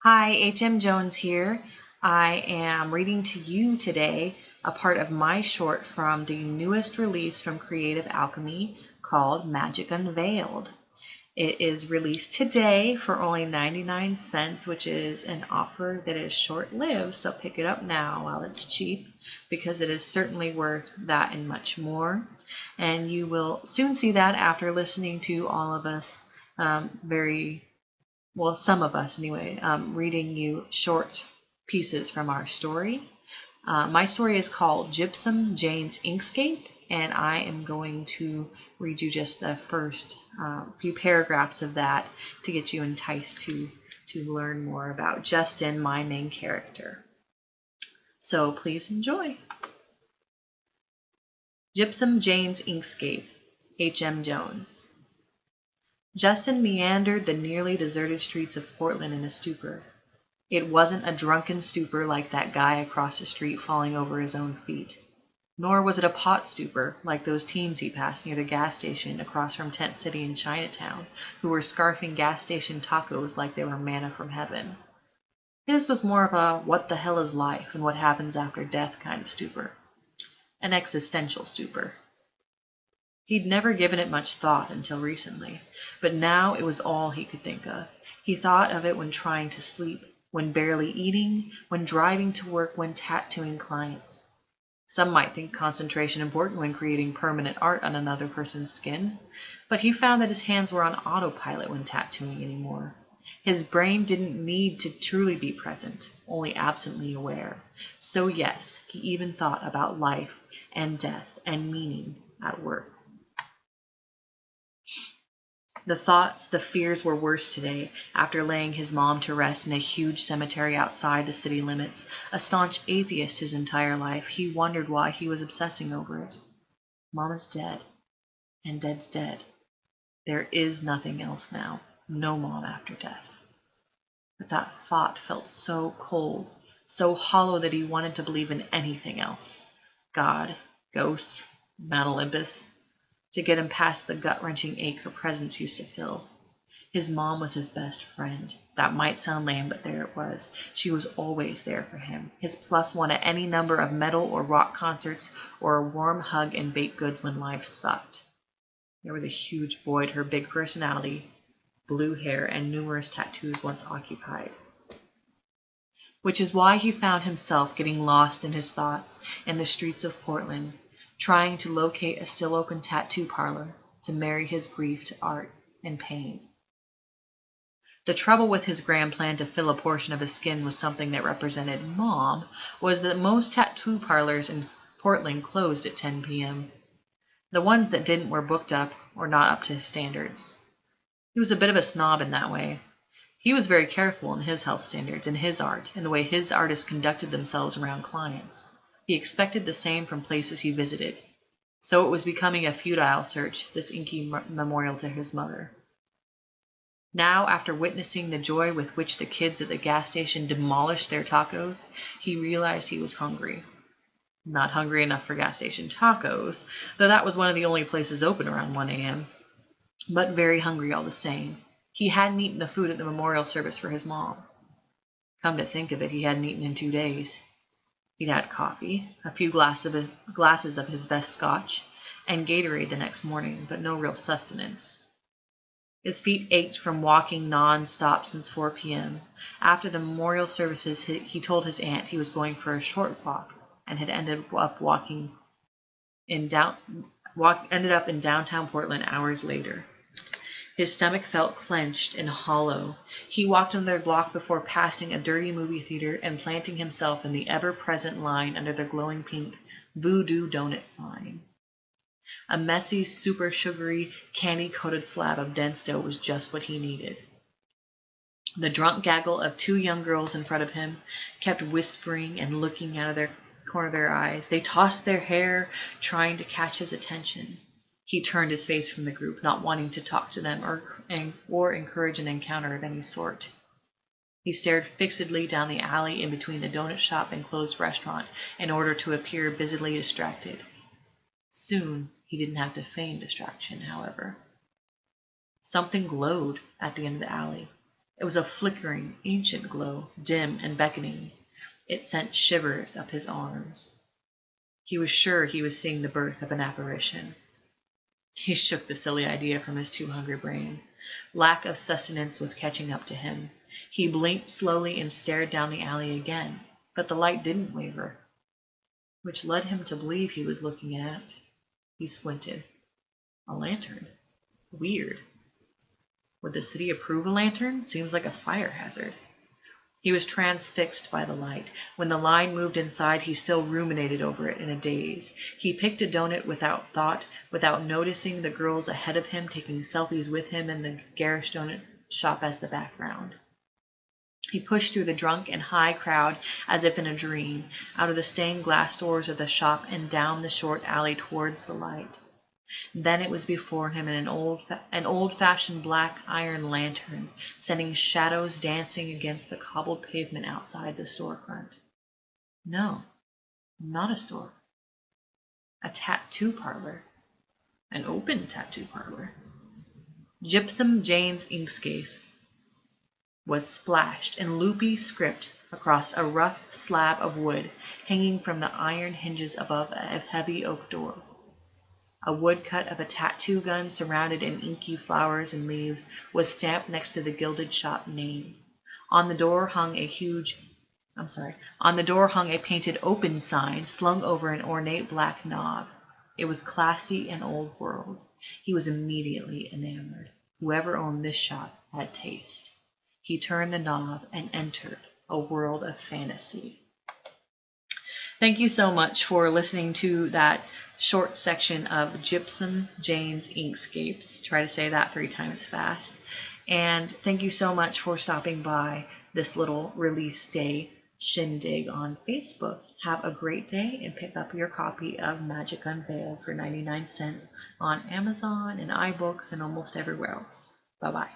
Hi, H.M. Jones here. I am reading to you today a part of my short from the newest release from Creative Alchemy called Magic Unveiled. It is released today for only 99 cents, which is an offer that is short-lived, so pick it up now while it's cheap because it is certainly worth that and much more. And you will soon see that after listening to all of us some of us anyway, reading you short pieces from our story. My story is called Gypsum, Jane's Inkscape, and I am going to read you just the first few paragraphs of that to get you enticed to learn more about Justin, my main character. So please enjoy. Gypsum, Jane's Inkscape, H.M. Jones. Justin meandered the nearly deserted streets of Portland in a stupor. It wasn't a drunken stupor like that guy across the street falling over his own feet. Nor was it a pot stupor like those teens he passed near the gas station across from Tent City in Chinatown, who were scarfing gas station tacos like they were manna from heaven. His was more of a what the hell is life and what happens after death kind of stupor. An existential stupor. He'd never given it much thought until recently, but now it was all he could think of. He thought of it when trying to sleep, when barely eating, when driving to work, when tattooing clients. Some might think concentration important when creating permanent art on another person's skin, but he found that his hands were on autopilot when tattooing anymore. His brain didn't need to truly be present, only absently aware. So yes, he even thought about life and death and meaning at work. The thoughts, the fears were worse today, after laying his mom to rest in a huge cemetery outside the city limits. A staunch atheist his entire life, he wondered why he was obsessing over it. Mom is dead, and dead's dead. There is nothing else now, no mom after death. But that thought felt so cold, so hollow that he wanted to believe in anything else. God, ghosts, Mount Olympus. To get him past the gut-wrenching ache her presence used to fill. His mom was his best friend. That might sound lame, but there it was. She was always there for him, his plus one at any number of metal or rock concerts, or a warm hug and baked goods when life sucked. There was a huge void her big personality, blue hair, and numerous tattoos once occupied. Which is why he found himself getting lost in his thoughts in the streets of Portland, trying to locate a still-open tattoo parlor to marry his grief to art and pain. The trouble with his grand plan to fill a portion of his skin with something that represented Mom was that most tattoo parlors in Portland closed at 10 p.m. The ones that didn't were booked up or not up to his standards. He was a bit of a snob in that way. He was very careful in his health standards, in his art, and the way his artists conducted themselves around clients. He expected the same from places he visited. So it was becoming a futile search, this inky memorial to his mother. Now, after witnessing the joy with which the kids at the gas station demolished their tacos, he realized he was hungry. Not hungry enough for gas station tacos, though that was one of the only places open around 1 a.m., but very hungry all the same. He hadn't eaten the food at the memorial service for his mom. Come to think of it, he hadn't eaten in 2 days. He'd had coffee, a few glasses of his best scotch, and Gatorade the next morning, but no real sustenance. His feet ached from walking non-stop since 4 p.m. After the memorial services, he told his aunt he was going for a short walk and had ended up in downtown Portland hours later. His stomach felt clenched and hollow. He walked another block before passing a dirty movie theater and planting himself in the ever-present line under the glowing pink Voodoo Donut sign. A messy, super sugary, candy-coated slab of dense dough was just what he needed. The drunk gaggle of 2 young girls in front of him kept whispering and looking out of the corner of their eyes. They tossed their hair, trying to catch his attention. He turned his face from the group, not wanting to talk to them or encourage an encounter of any sort. He stared fixedly down the alley in between the donut shop and closed restaurant in order to appear busily distracted. Soon, he didn't have to feign distraction, however. Something glowed at the end of the alley. It was a flickering, ancient glow, dim and beckoning. It sent shivers up his arms. He was sure he was seeing the birth of an apparition. He shook the silly idea from his too-hungry brain. Lack of sustenance was catching up to him. He blinked slowly and stared down the alley again, but the light didn't waver, which led him to believe he was looking at... He squinted. A lantern. Weird. Would the city approve a lantern? Seems like a fire hazard. He was transfixed by the light. When the line moved inside, he still ruminated over it in a daze. He picked a donut without thought, without noticing the girls ahead of him taking selfies with him and the garish donut shop as the background. He pushed through the drunk and high crowd as if in a dream, out of the stained glass doors of the shop and down the short alley towards the light. Then it was before him in an old-fashioned black iron lantern, sending shadows dancing against the cobbled pavement outside the storefront. No, not a store. A tattoo parlor. An open tattoo parlor. Gypsum Jane's Inkscapes was splashed in loopy script across a rough slab of wood hanging from the iron hinges above a heavy oak door. A woodcut of a tattoo gun surrounded in inky flowers and leaves was stamped next to the gilded shop name. On the door hung a painted open sign slung over an ornate black knob. It was classy and old world. He was immediately enamored. Whoever owned this shop had taste. He turned the knob and entered a world of fantasy. Thank you so much for listening to that short section of Gypsum Jane's Inkscapes. Try to say that 3 times fast. And thank you so much for stopping by this little release day shindig on Facebook. Have a great day and pick up your copy of Magic Unveiled for 99 cents on Amazon and iBooks and almost everywhere else. Bye-bye.